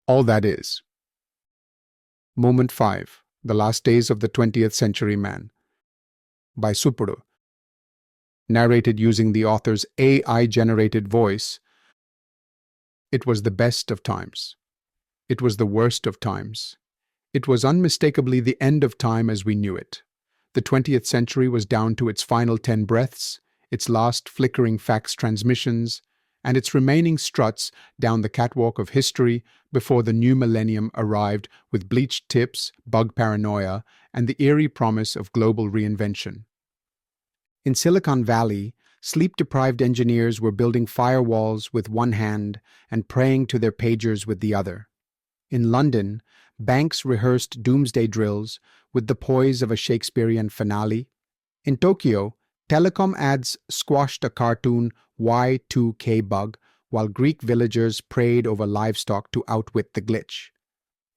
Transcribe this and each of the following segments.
all that is. Moment 5. The Last Days of the 20th Century Man by Subbudu. Narrated using the author's AI-generated voice. It was the best of times. It was the worst of times. It was unmistakably the end of time as we knew it. The 20th century was down to its final 10 breaths, its last flickering fax transmissions, and its remaining struts down the catwalk of history before the new millennium arrived with bleached tips, bug paranoia, and the eerie promise of global reinvention. In Silicon Valley, sleep-deprived engineers were building firewalls with one hand and praying to their pagers with the other. In London, banks rehearsed doomsday drills with the poise of a Shakespearean finale. In Tokyo, telecom ads squashed a cartoon Y2K bug, while Greek villagers prayed over livestock to outwit the glitch.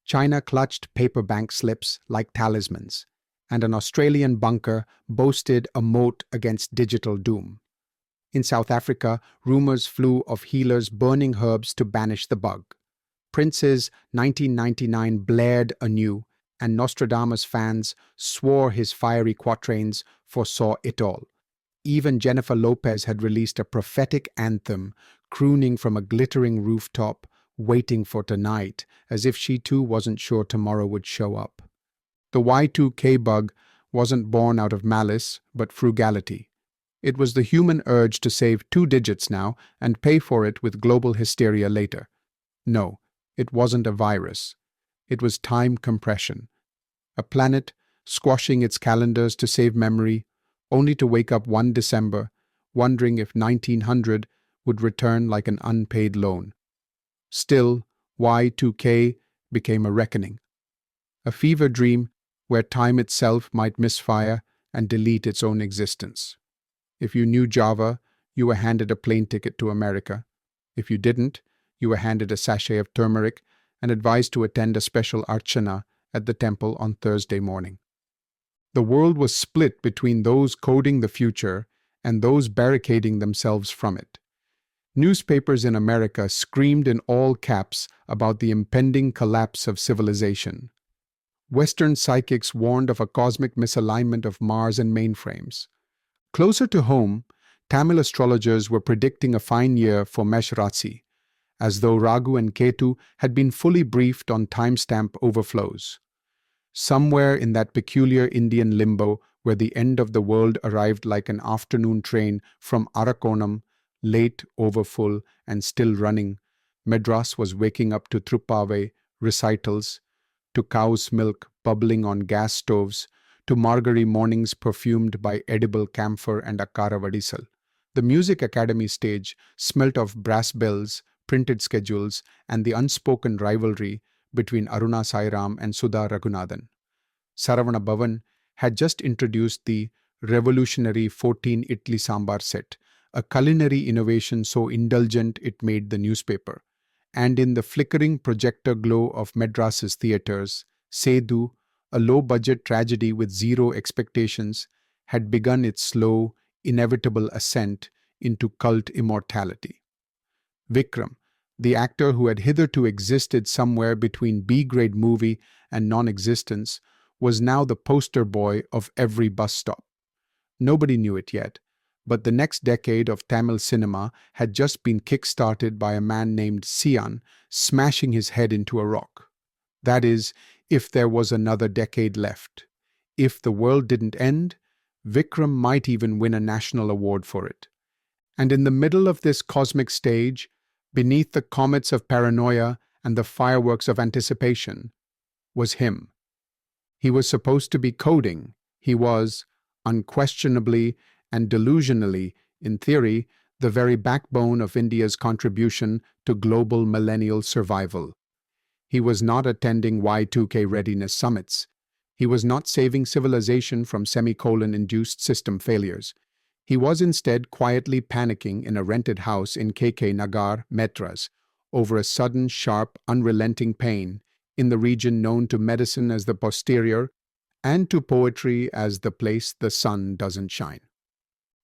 China clutched paper bank slips like talismans, and an Australian bunker boasted a moat against digital doom. In South Africa, rumors flew of healers burning herbs to banish the bug. Prince's 1999 blared anew, and Nostradamus fans swore his fiery quatrains foresaw it all. Even Jennifer Lopez had released a prophetic anthem, crooning from a glittering rooftop, waiting for tonight, as if she too wasn't sure tomorrow would show up. The Y2K bug wasn't born out of malice, but frugality. It was the human urge to save 2 digits now and pay for it with global hysteria later. No, it wasn't a virus. It was time compression. A planet squashing its calendars to save memory, only to wake up one December, wondering if 1900 would return like an unpaid loan. Still, Y2K became a reckoning. A fever dream where time itself might misfire and delete its own existence. If you knew Java, you were handed a plane ticket to America. If you didn't, you were handed a sachet of turmeric and advised to attend a special archana at the temple on Thursday morning. The world was split between those coding the future and those barricading themselves from it. Newspapers in America screamed in all caps about the impending collapse of civilization. Western psychics warned of a cosmic misalignment of Mars and mainframes. Closer to home, Tamil astrologers were predicting a fine year for Mesh Ratsi, as though Rahu and Ketu had been fully briefed on timestamp overflows. Somewhere in that peculiar Indian limbo where the end of the world arrived like an afternoon train from Arakonam, late, overfull, and still running, Madras was waking up to Truppave recitals, to cow's milk bubbling on gas stoves, to Margari mornings perfumed by edible camphor and akara vadisal. The Music Academy stage smelt of brass bells, printed schedules, and the unspoken rivalry between Aruna Sairam and Sudha Raghunathan. Saravana Bhavan had just introduced the revolutionary 14 Idli Sambar set, a culinary innovation so indulgent it made the newspaper. And in the flickering projector glow of Madras's theatres, Sedu, a low-budget tragedy with zero expectations, had begun its slow, inevitable ascent into cult immortality. Vikram, the actor who had hitherto existed somewhere between B-grade movie and non-existence, was now the poster boy of every bus stop. Nobody knew it yet, but the next decade of Tamil cinema had just been kick-started by a man named Sian smashing his head into a rock. That is, if there was another decade left. If the world didn't end, Vikram might even win a national award for it. And in the middle of this cosmic stage, beneath the comets of paranoia and the fireworks of anticipation, was him. He was supposed to be coding. He was, unquestionably and delusionally, in theory, the very backbone of India's contribution to global millennial survival. He was not attending Y2K readiness summits. He was not saving civilization from semicolon-induced system failures. He was instead quietly panicking in a rented house in Nagar, Madras, over a sudden, sharp, unrelenting pain in the region known to medicine as the posterior and to poetry as the place the sun doesn't shine.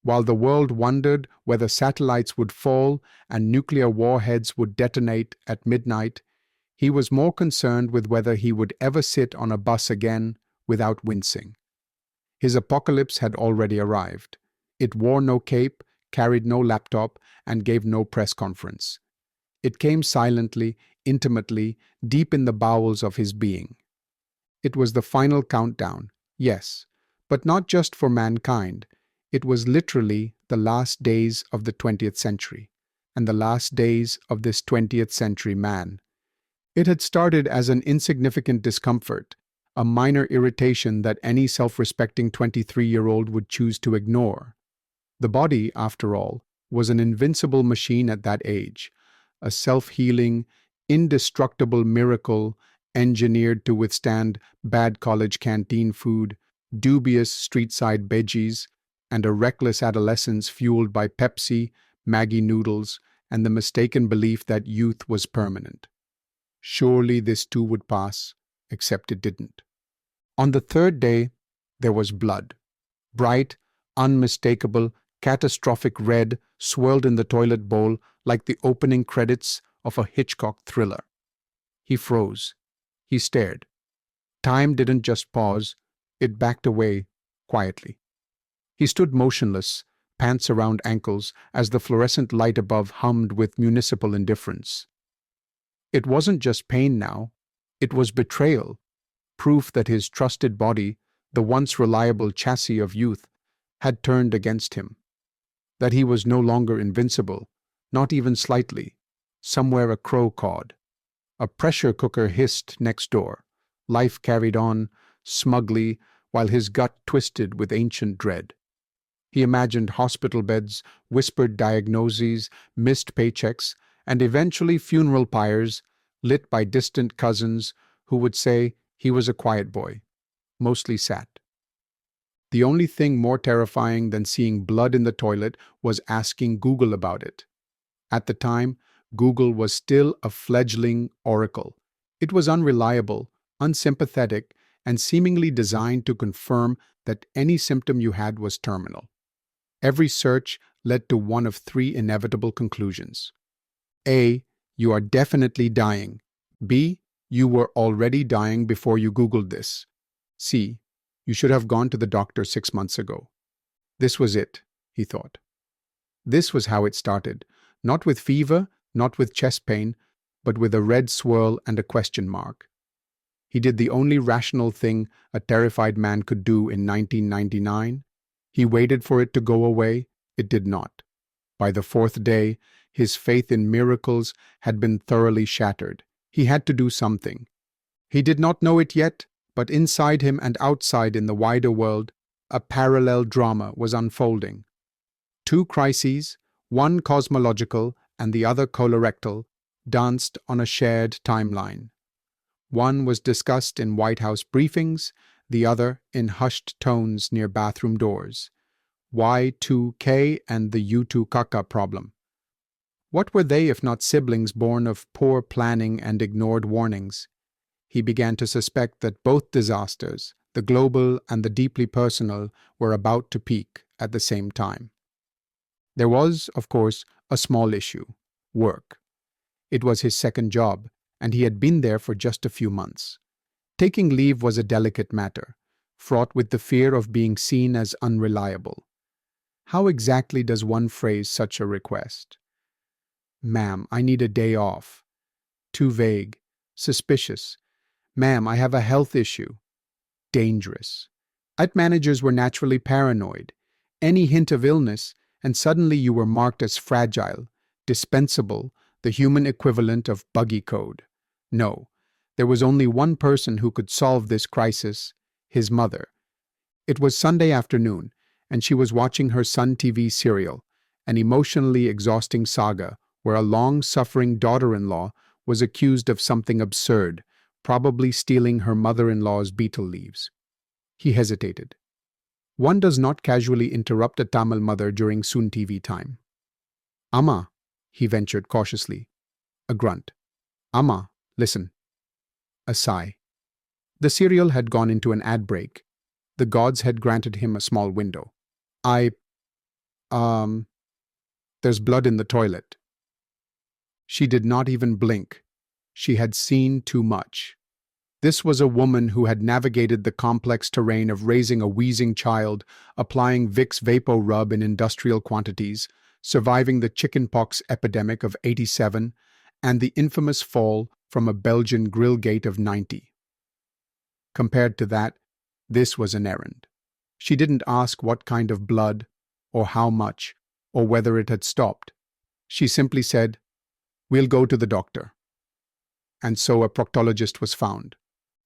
While the world wondered whether satellites would fall and nuclear warheads would detonate at midnight, He was more concerned with whether he would ever sit on a bus again without wincing. His apocalypse had already arrived. It wore no cape, carried no laptop, and gave no press conference. It came silently, intimately, deep in the bowels of his being. It was the final countdown, yes, but not just for mankind. It was literally the last days of the 20th century, and the last days of this 20th century man. It had started as an insignificant discomfort, a minor irritation that any self-respecting 23-year-old would choose to ignore. The body, after all, was an invincible machine at that age, a self-healing, indestructible miracle engineered to withstand bad college canteen food, dubious street-side veggies, and a reckless adolescence fueled by Pepsi, Maggi noodles, and the mistaken belief that youth was permanent. Surely this too would pass, except it didn't. On the third day, there was blood. Bright, unmistakable, catastrophic red swirled in the toilet bowl like the opening credits of a Hitchcock thriller. He froze. He stared. Time didn't just pause, it backed away quietly. He stood motionless, pants around ankles, as the fluorescent light above hummed with municipal indifference. It wasn't just pain now, it was betrayal, proof that his trusted body, the once reliable chassis of youth, had turned against him. That he was no longer invincible, not even slightly. Somewhere a crow cawed. A pressure cooker hissed next door. Life carried on, smugly, while his gut twisted with ancient dread. He imagined hospital beds, whispered diagnoses, missed paychecks, and eventually funeral pyres lit by distant cousins who would say he was a quiet boy, mostly sat. The only thing more terrifying than seeing blood in the toilet was asking Google about it. At the time, Google was still a fledgling oracle. It was unreliable, unsympathetic, and seemingly designed to confirm that any symptom you had was terminal. Every search led to one of three inevitable conclusions. A. You are definitely dying. B. You were already dying before you Googled this. C. You should have gone to the doctor 6 months ago. This was it, he thought. This was how it started, not with fever, not with chest pain, but with a red swirl and a question mark. He did the only rational thing a terrified man could do in 1999. He waited for it to go away. It did not. By the fourth day, his faith in miracles had been thoroughly shattered. He had to do something. He did not know it yet, but inside him and outside in the wider world, a parallel drama was unfolding. Two crises, one cosmological and the other colorectal, danced on a shared timeline. One was discussed in White House briefings, the other in hushed tones near bathroom doors. Y2K and the U2 Kaka problem. What were they if not siblings born of poor planning and ignored warnings? He began to suspect that both disasters, the global and the deeply personal, were about to peak at the same time. There was, of course, a small issue: work. It was his second job, and he had been there for just a few months. Taking leave was a delicate matter, fraught with the fear of being seen as unreliable. How exactly does one phrase such a request? Ma'am, I need a day off. Too vague. Suspicious. Ma'am, I have a health issue. Dangerous. IT managers were naturally paranoid. Any hint of illness, and suddenly you were marked as fragile, dispensable, the human equivalent of buggy code. No, there was only one person who could solve this crisis: his mother. It was Sunday afternoon, and she was watching her Sun TV serial, an emotionally exhausting saga where a long-suffering daughter-in-law was accused of something absurd, probably stealing her mother-in-law's betel leaves. He hesitated. One does not casually interrupt a Tamil mother during Sun TV time. Amma, he ventured cautiously. A grunt. Amma, listen. A sigh. The serial had gone into an ad break. The gods had granted him a small window. There's blood in the toilet. She did not even blink. She had seen too much. This was a woman who had navigated the complex terrain of raising a wheezing child, applying Vicks Vapo Rub in industrial quantities, surviving the chickenpox epidemic of 87, and the infamous fall from a Belgian grill gate of 90. Compared to that, this was an errand. She didn't ask what kind of blood, or how much, or whether it had stopped. She simply said, "We'll go to the doctor." And so a proctologist was found.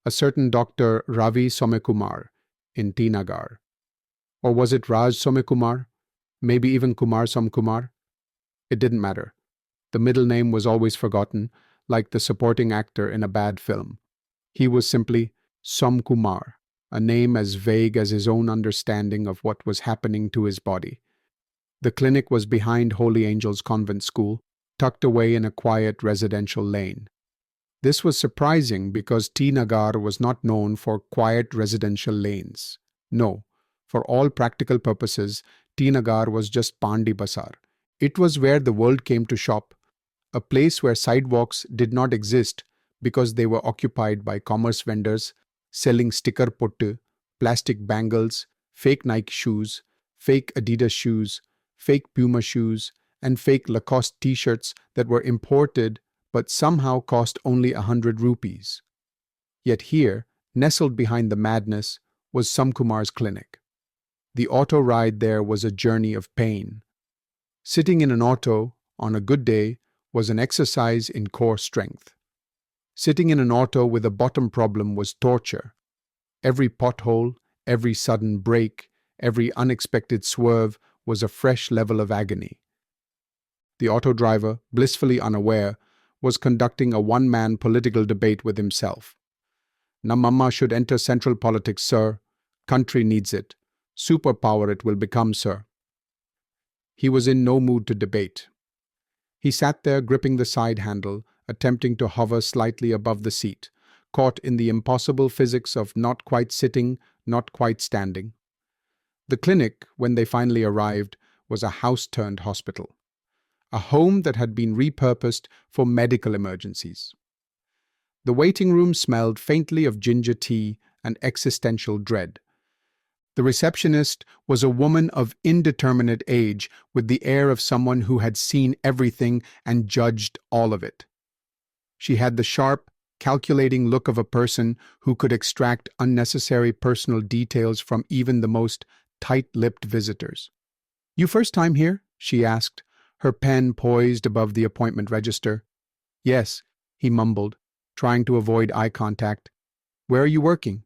A certain Dr. Ravi Somekumar in T. Nagar. Or was it Raj Somekumar? Maybe even Kumar Somkumar? It didn't matter. The middle name was always forgotten, like the supporting actor in a bad film. He was simply Somkumar, a name as vague as his own understanding of what was happening to his body. The clinic was behind Holy Angels Convent School, tucked away in a quiet residential lane. This was surprising because T. Nagar was not known for quiet residential lanes. No, for all practical purposes, T. Nagar was just Pandi Basar. It was where the world came to shop, a place where sidewalks did not exist because they were occupied by commerce vendors selling sticker pottu, plastic bangles, fake Nike shoes, fake Adidas shoes, fake Puma shoes, and fake Lacoste t-shirts that were imported but somehow cost only 100 rupees. Yet here, nestled behind the madness, was Samkumar's clinic. The auto ride there was a journey of pain. Sitting in an auto, on a good day, was an exercise in core strength. Sitting in an auto with a bottom problem was torture. Every pothole, every sudden break, every unexpected swerve was a fresh level of agony. The auto driver, blissfully unaware, was conducting a one-man political debate with himself. "Namamma should enter central politics, sir. Country needs it. Superpower it will become, sir." He was in no mood to debate. He sat there gripping the side handle, attempting to hover slightly above the seat, caught in the impossible physics of not quite sitting, not quite standing. The clinic, when they finally arrived, was a house-turned hospital. A home that had been repurposed for medical emergencies. The waiting room smelled faintly of ginger tea and existential dread. The receptionist was a woman of indeterminate age with the air of someone who had seen everything and judged all of it. She had the sharp, calculating look of a person who could extract unnecessary personal details from even the most tight-lipped visitors. "You first time here?" she asked, her pen poised above the appointment register. "Yes," he mumbled, trying to avoid eye contact. "Where are you working?"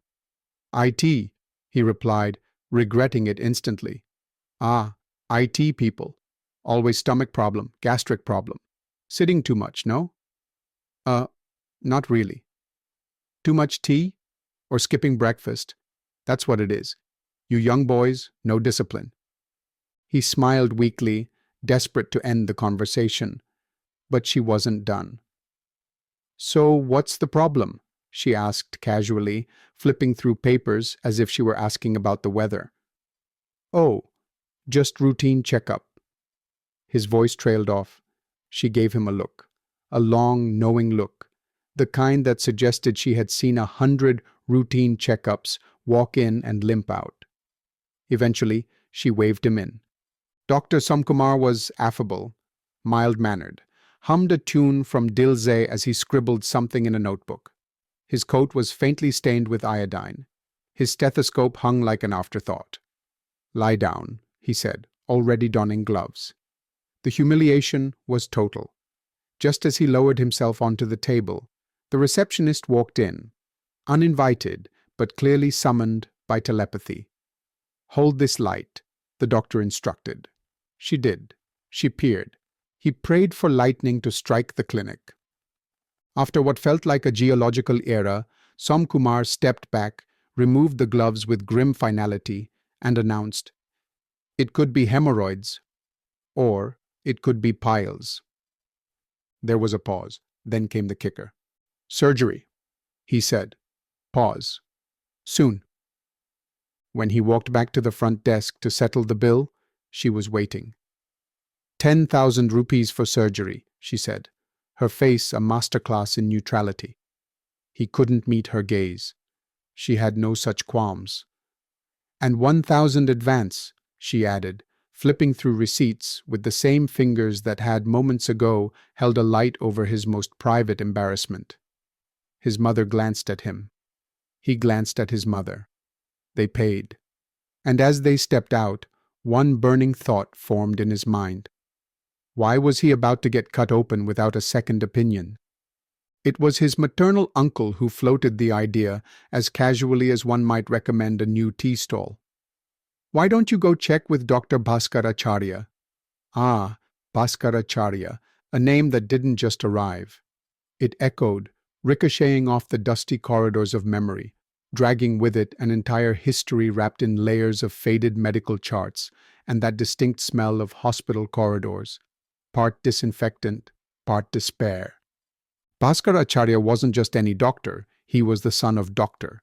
"IT," he replied, regretting it instantly. "Ah, IT people. Always stomach problem, gastric problem. Sitting too much, no?" Not really." "Too much tea? Or skipping breakfast? That's what it is. You young boys, no discipline." He smiled weakly, desperate to end the conversation. But she wasn't done. "So what's the problem?" she asked casually, flipping through papers as if she were asking about the weather. "Oh, just routine checkup." His voice trailed off. She gave him a look. A long, knowing look. The kind that suggested she had seen 100 routine checkups walk in and limp out. Eventually, she waved him in. Dr. Somkumar was affable, mild-mannered, hummed a tune from Dilze as he scribbled something in a notebook. His coat was faintly stained with iodine. His stethoscope hung like an afterthought. "Lie down," he said, already donning gloves. The humiliation was total. Just as he lowered himself onto the table, the receptionist walked in, uninvited but clearly summoned by telepathy. "Hold this light," the doctor instructed. She did. She peered. He prayed for lightning to strike the clinic. After what felt like a geological era, Somkumar stepped back, removed the gloves with grim finality, and announced, "It could be hemorrhoids, or it could be piles." There was a pause. Then came the kicker. "Surgery," he said. Pause. "Soon." When he walked back to the front desk to settle the bill, she was waiting. 10,000 rupees for surgery, she said. her face a masterclass in neutrality. He couldn't meet her gaze. She had no such qualms. "And 1,000 advance," she added, flipping through receipts with the same fingers that had moments ago held a light over his most private embarrassment. His mother glanced at him. He glanced at his mother. They paid. And as they stepped out, one burning thought formed in his mind. Why was he about to get cut open without a second opinion? It was his maternal uncle who floated the idea as casually as one might recommend a new tea stall. "Why don't you go check with Dr. Bhaskaracharya?" Ah, Bhaskaracharya, a name that didn't just arrive. It echoed, ricocheting off the dusty corridors of memory, dragging with it an entire history wrapped in layers of faded medical charts and that distinct smell of hospital corridors, part disinfectant, part despair. Bhaskaracharya wasn't just any doctor, he was the son of Dr.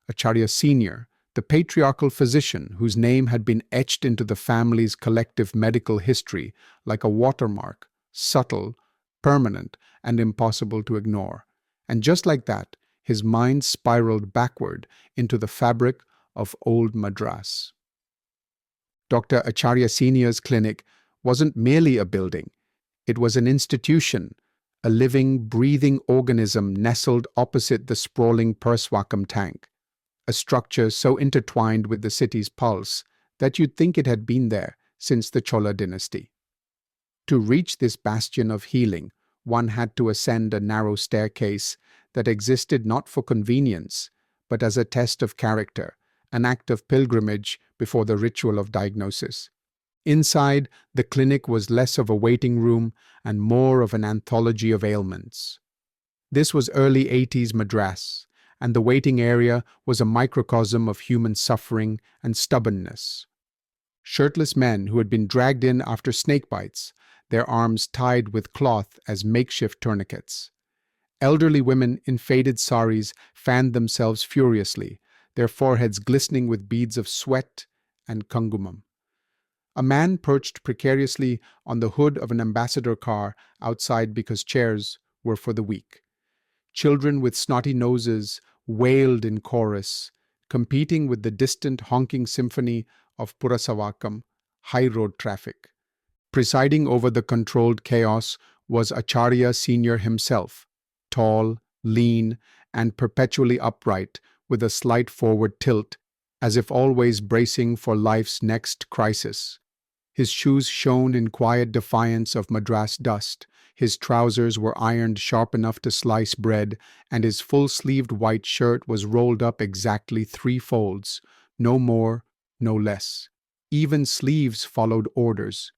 Acharya Sr., the patriarchal physician whose name had been etched into the family's collective medical history like a watermark, subtle, permanent, and impossible to ignore. And just like that, his mind spiraled backward into the fabric of old Madras. Dr. Acharya Sr.'s clinic wasn't merely a building. It was an institution, a living, breathing organism nestled opposite the sprawling Purswakam tank, a structure so intertwined with the city's pulse that you'd think it had been there since the Chola dynasty. To reach this bastion of healing, one had to ascend a narrow staircase that existed not for convenience, but as a test of character, an act of pilgrimage before the ritual of diagnosis. Inside, the clinic was less of a waiting room and more of an anthology of ailments. This was early 80s Madras, and the waiting area was a microcosm of human suffering and stubbornness. Shirtless men who had been dragged in after snake bites, their arms tied with cloth as makeshift tourniquets. Elderly women in faded saris fanned themselves furiously, their foreheads glistening with beads of sweat and kungumam. A man perched precariously on the hood of an ambassador car outside because chairs were for the weak. Children with snotty noses wailed in chorus, competing with the distant honking symphony of Purasawakam, high road traffic. Presiding over the controlled chaos was Acharya Sr. himself, tall, lean, and perpetually upright, with a slight forward tilt, as if always bracing for life's next crisis. His shoes shone in quiet defiance of Madras dust, his trousers were ironed sharp enough to slice bread, and his full-sleeved white shirt was rolled up exactly 3 folds, no more, no less. Even sleeves followed orders.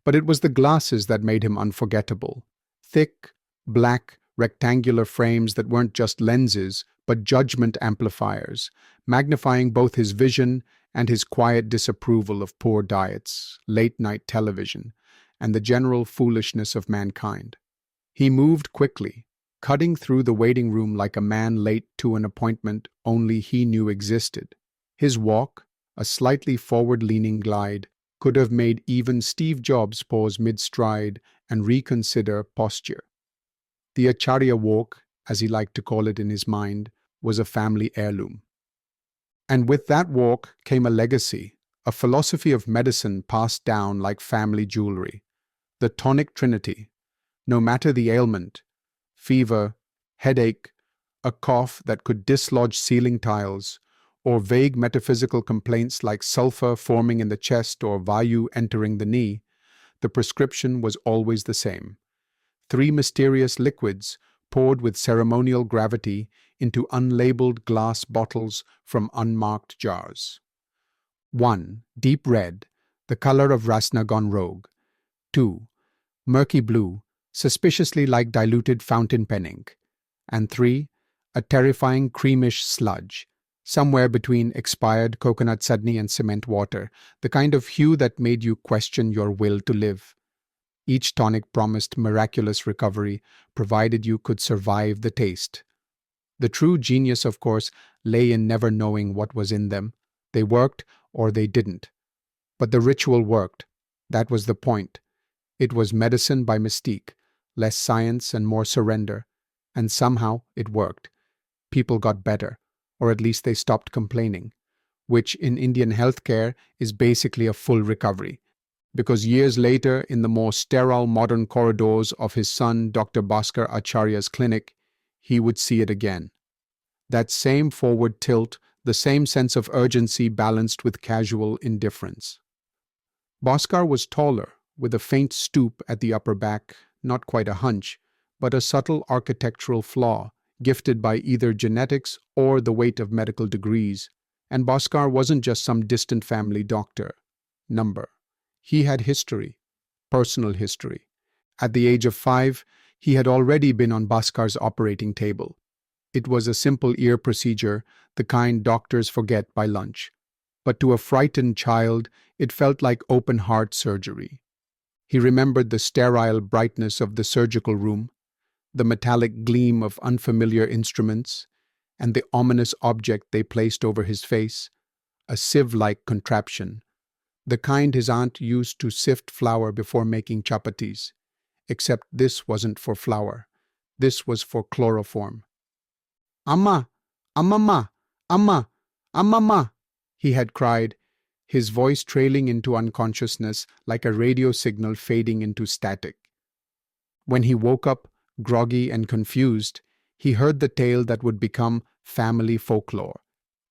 But it was the glasses that made him unforgettable. Thick, black, rectangular frames that weren't just lenses, but judgment amplifiers, magnifying both his vision and his quiet disapproval of poor diets, late-night television, and the general foolishness of mankind. He moved quickly, cutting through the waiting room like a man late to an appointment only he knew existed. His walk, a slightly forward-leaning glide, could have made even Steve Jobs pause mid-stride and reconsider posture. The Acharya walk, as he liked to call it in his mind, was a family heirloom. And with that walk came a legacy, a philosophy of medicine passed down like family jewelry. The tonic trinity, no matter the ailment, fever, headache, a cough that could dislodge ceiling tiles, or vague metaphysical complaints like sulfur forming in the chest or vayu entering the knee, the prescription was always the same. 3 mysterious liquids poured with ceremonial gravity into unlabeled glass bottles from unmarked jars. 1. Deep red, the color of rasna gone rogue. 2. Murky blue, suspiciously like diluted fountain pen ink. And 3. A terrifying creamish sludge, somewhere between expired coconut chutney and cement water, the kind of hue that made you question your will to live. Each tonic promised miraculous recovery, provided you could survive the taste. The true genius, of course, lay in never knowing what was in them. They worked or they didn't. But the ritual worked. That was the point. It was medicine by mystique, less science and more surrender. And somehow it worked. People got better, or at least they stopped complaining, which in Indian healthcare is basically a full recovery. Because years later, in the more sterile modern corridors of his son Dr. Bhaskar Acharya's clinic, he would see it again. That same forward tilt, the same sense of urgency balanced with casual indifference. Bhaskar was taller, with a faint stoop at the upper back, not quite a hunch, but a subtle architectural flaw, gifted by either genetics or the weight of medical degrees. And Bhaskar wasn't just some distant family doctor. Number. He had history, personal history. At the age of 5, he had already been on Bhaskar's operating table. It was a simple ear procedure, the kind doctors forget by lunch. But to a frightened child, it felt like open-heart surgery. He remembered the sterile brightness of the surgical room, the metallic gleam of unfamiliar instruments, and the ominous object they placed over his face, a sieve-like contraption, the kind his aunt used to sift flour before making chapatis. Except this wasn't for flour. This was for chloroform. "Amma! Amma! Amma! Amma!" he had cried, his voice trailing into unconsciousness like a radio signal fading into static. When he woke up, groggy and confused, he heard the tale that would become family folklore.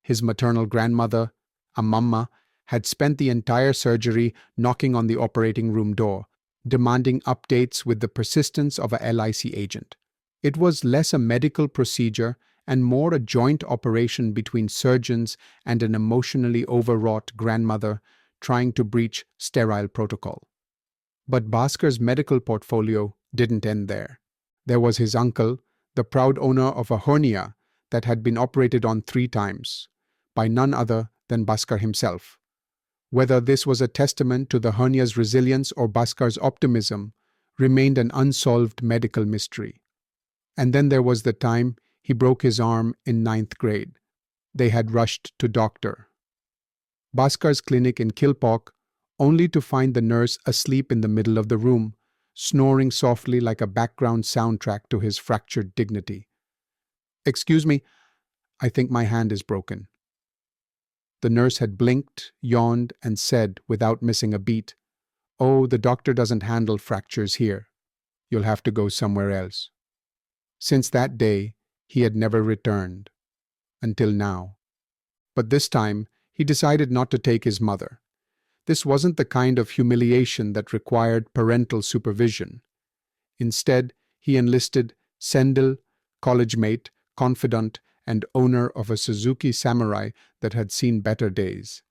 His maternal grandmother, Amamma, had spent the entire surgery knocking on the operating room door, demanding updates with the persistence of a LIC agent. It was less a medical procedure and more a joint operation between surgeons and an emotionally overwrought grandmother trying to breach sterile protocol. But Bhaskar's medical portfolio didn't end there. There was his uncle, the proud owner of a hernia that had been operated on 3 times, by none other than Bhaskar himself. Whether this was a testament to the hernia's resilience or Bhaskar's optimism remained an unsolved medical mystery. And then there was the time he broke his arm in 9th grade. They had rushed to doctor Bhaskar's clinic in Kilpauk, only to find the nurse asleep in the middle of the room, snoring softly like a background soundtrack to his fractured dignity. "Excuse me, I think my hand is broken." The nurse had blinked, yawned, and said, without missing a beat, "Oh, the doctor doesn't handle fractures here. You'll have to go somewhere else." Since that day, he had never returned. Until now. But this time, he decided not to take his mother. This wasn't the kind of humiliation that required parental supervision. Instead, he enlisted Sendil, college mate, confidant, and owner of a Suzuki Samurai that had seen better days.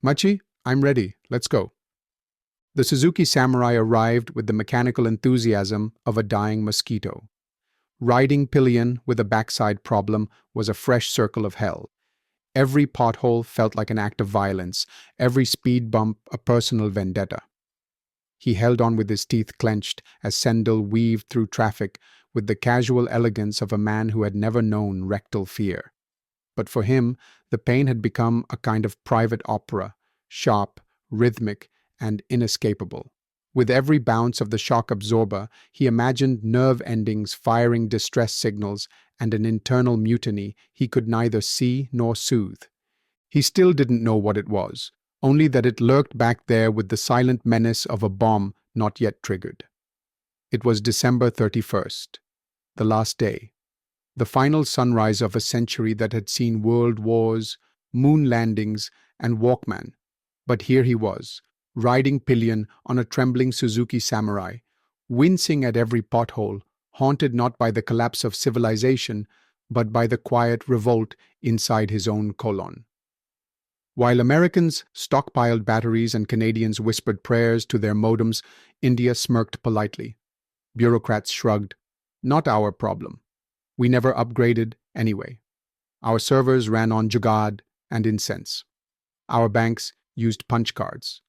"Machi, I'm ready. Let's go." The Suzuki Samurai arrived with the mechanical enthusiasm of a dying mosquito. Riding pillion with a backside problem was a fresh circle of hell. Every pothole felt like an act of violence, every speed bump a personal vendetta. He held on with his teeth clenched as Sendil weaved through traffic with the casual elegance of a man who had never known rectal fear. But for him, the pain had become a kind of private opera, sharp, rhythmic, and inescapable. With every bounce of the shock absorber, he imagined nerve endings firing distress signals and an internal mutiny he could neither see nor soothe. He still didn't know what it was, only that it lurked back there with the silent menace of a bomb not yet triggered. It was December 31st, the last day, the final sunrise of a century that had seen world wars, moon landings, and Walkman. But here he was, riding pillion on a trembling Suzuki Samurai, wincing at every pothole, haunted not by the collapse of civilization, but by the quiet revolt inside his own colon. While Americans stockpiled batteries and Canadians whispered prayers to their modems, India smirked politely. Bureaucrats shrugged. "Not our problem. We never upgraded anyway. Our servers ran on Jugaad and incense. Our banks used punch cards."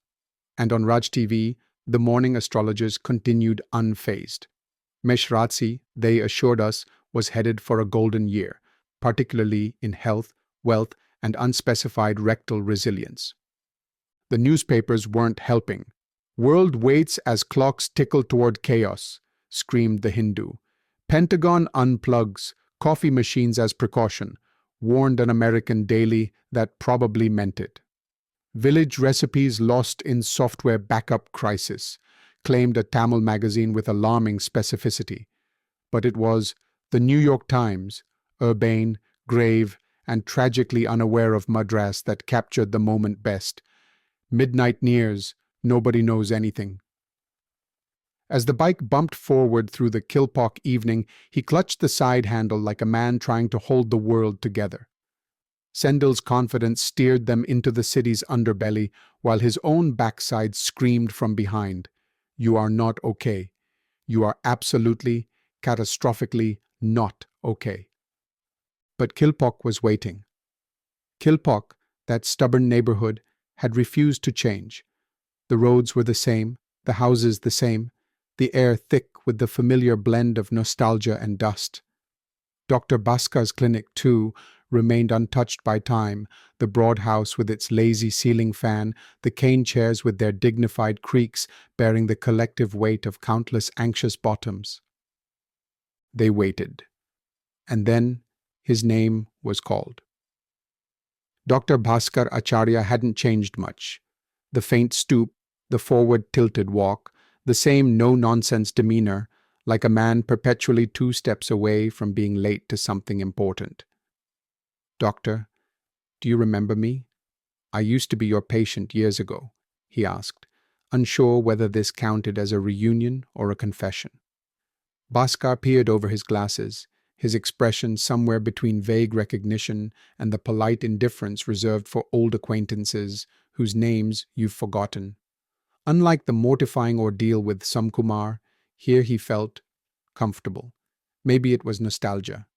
And on Raj TV, the morning astrologers continued unfazed. Meshratsi, they assured us, was headed for a golden year, particularly in health, wealth, and unspecified rectal resilience. The newspapers weren't helping. "World waits as clocks tickle toward chaos," screamed the Hindu. Pentagon unplugs coffee machines as precaution, warned an American daily that probably meant it. Village recipes lost in software backup crisis, claimed a Tamil magazine with alarming specificity. But it was the New York Times, urbane, grave, and tragically unaware of Madras that captured the moment best. Midnight nears, nobody knows anything. As the bike bumped forward through the kilpauk evening, he clutched the side handle like a man trying to hold the world together. Sendil's confidence steered them into the city's underbelly, while his own backside screamed from behind, "You are not okay. You are absolutely, catastrophically not okay." But Kilpauk was waiting. Kilpauk, that stubborn neighborhood, had refused to change. The roads were the same, the houses the same, the air thick with the familiar blend of nostalgia and dust. Dr. Bhaskar's clinic, too, remained untouched by time, the broad house with its lazy ceiling fan, the cane chairs with their dignified creaks bearing the collective weight of countless anxious bottoms. They waited. And then his name was called. Dr. Bhaskar Acharya hadn't changed much. The faint stoop, the forward-tilted walk, the same no-nonsense demeanor, like a man perpetually 2 steps away from being late to something important. "Doctor, do you remember me? I used to be your patient years ago," he asked, unsure whether this counted as a reunion or a confession. Bhaskar peered over his glasses, his expression somewhere between vague recognition and the polite indifference reserved for old acquaintances whose names you've forgotten. Unlike the mortifying ordeal with Samkumar, here he felt comfortable. Maybe it was nostalgia.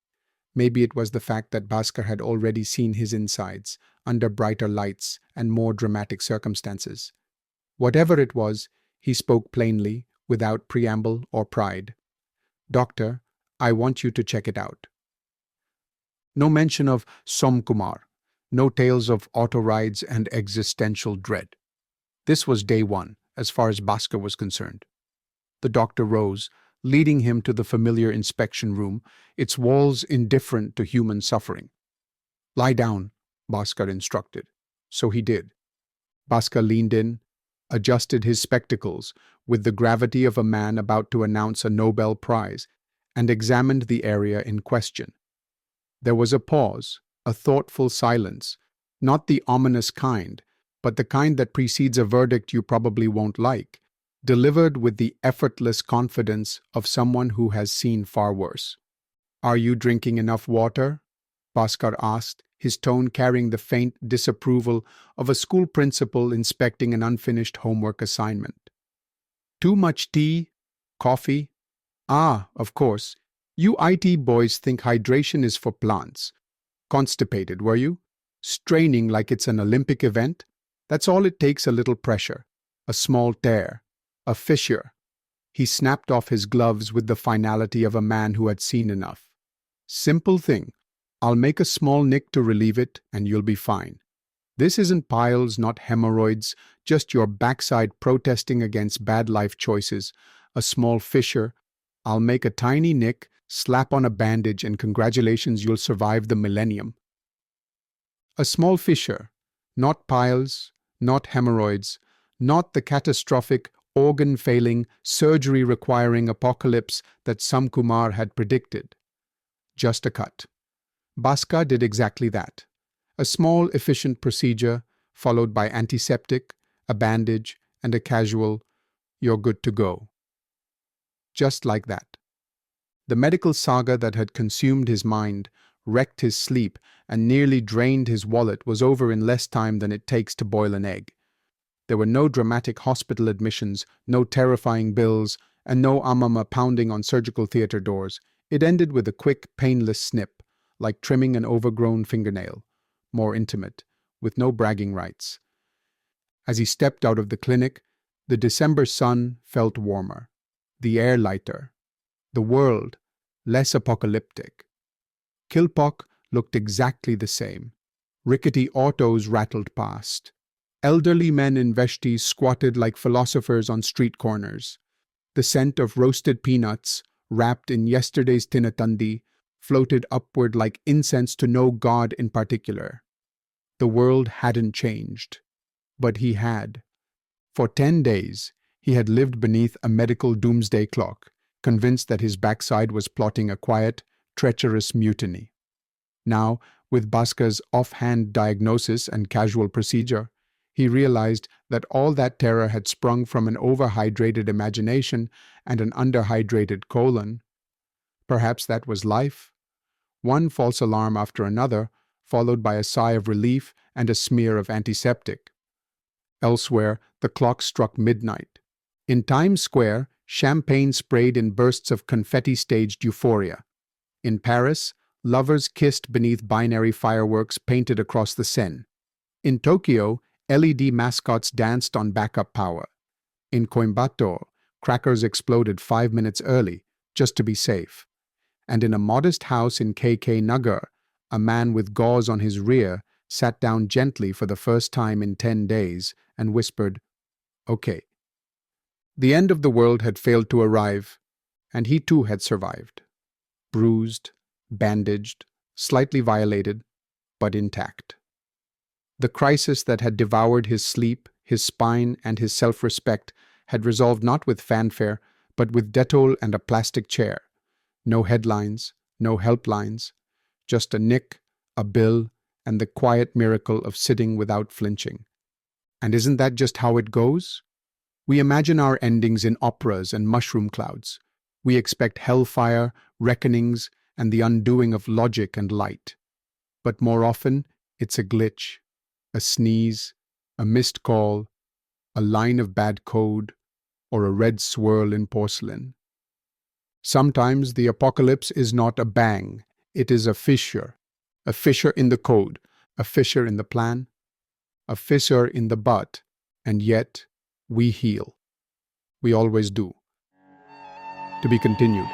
Maybe it was the fact that Bhaskar had already seen his insides, under brighter lights and more dramatic circumstances. Whatever it was, he spoke plainly, without preamble or pride. "Doctor, I want you to check it out." No mention of Somkumar, no tales of auto rides and existential dread. This was day one, as far as Bhaskar was concerned. The doctor rose, leading him to the familiar inspection room, its walls indifferent to human suffering. "Lie down," Bhaskar instructed. So he did. Bhaskar leaned in, adjusted his spectacles with the gravity of a man about to announce a Nobel Prize, and examined the area in question. There was a pause, a thoughtful silence, not the ominous kind, but the kind that precedes a verdict you probably won't like, delivered with the effortless confidence of someone who has seen far worse. "Are you drinking enough water?" Bhaskar asked, his tone carrying the faint disapproval of a school principal inspecting an unfinished homework assignment. "Too much tea? Coffee? Ah, of course. You IT boys think hydration is for plants. Constipated, were you? Straining like it's an Olympic event? That's all it takes, a little pressure. A small tear. A fissure." He snapped off his gloves with the finality of a man who had seen enough. "Simple thing. I'll make a small nick to relieve it, and you'll be fine. This isn't piles, not hemorrhoids, just your backside protesting against bad life choices. A small fissure. I'll make a tiny nick, slap on a bandage, and congratulations, you'll survive the millennium." A small fissure. Not piles, not hemorrhoids, not the catastrophic, organ-failing, surgery-requiring apocalypse that Samkumar had predicted. Just a cut. Bhaskar did exactly that. A small, efficient procedure, followed by antiseptic, a bandage, and a casual, "You're good to go." Just like that. The medical saga that had consumed his mind, wrecked his sleep, and nearly drained his wallet was over in less time than it takes to boil an egg. There were no dramatic hospital admissions, no terrifying bills, and no amama pounding on surgical theater doors. It ended with a quick, painless snip, like trimming an overgrown fingernail, more intimate, with no bragging rights. As he stepped out of the clinic, the December sun felt warmer, the air lighter, the world less apocalyptic. Kilpauk looked exactly the same. Rickety autos rattled past. Elderly men in veshtis squatted like philosophers on street corners. The scent of roasted peanuts, wrapped in yesterday's tinatandi, floated upward like incense to no god in particular. The world hadn't changed, but he had. For 10 days, he had lived beneath a medical doomsday clock, convinced that his backside was plotting a quiet, treacherous mutiny. Now, with Bhaska's offhand diagnosis and casual procedure, he realized that all that terror had sprung from an overhydrated imagination and an underhydrated colon. Perhaps that was life. One false alarm after another, followed by a sigh of relief and a smear of antiseptic. Elsewhere, the clock struck midnight. In Times Square, champagne sprayed in bursts of confetti-staged euphoria. In Paris, lovers kissed beneath binary fireworks painted across the Seine. In Tokyo, LED mascots danced on backup power. In Coimbatore, crackers exploded 5 minutes early, just to be safe. And in a modest house in Nagar, a man with gauze on his rear sat down gently for the first time in 10 days and whispered, "Okay." The end of the world had failed to arrive, and he too had survived. Bruised, bandaged, slightly violated, but intact. The crisis that had devoured his sleep, his spine, and his self-respect had resolved not with fanfare, but with Dettol and a plastic chair. No headlines, no helplines, just a nick, a bill, and the quiet miracle of sitting without flinching. And isn't that just how it goes? We imagine our endings in operas and mushroom clouds. We expect hellfire, reckonings, and the undoing of logic and light. But more often, it's a glitch, a sneeze, a missed call, a line of bad code, or a red swirl in porcelain. Sometimes the apocalypse is not a bang, it is a fissure in the code, a fissure in the plan, a fissure in the butt, and yet we heal. We always do. To be continued.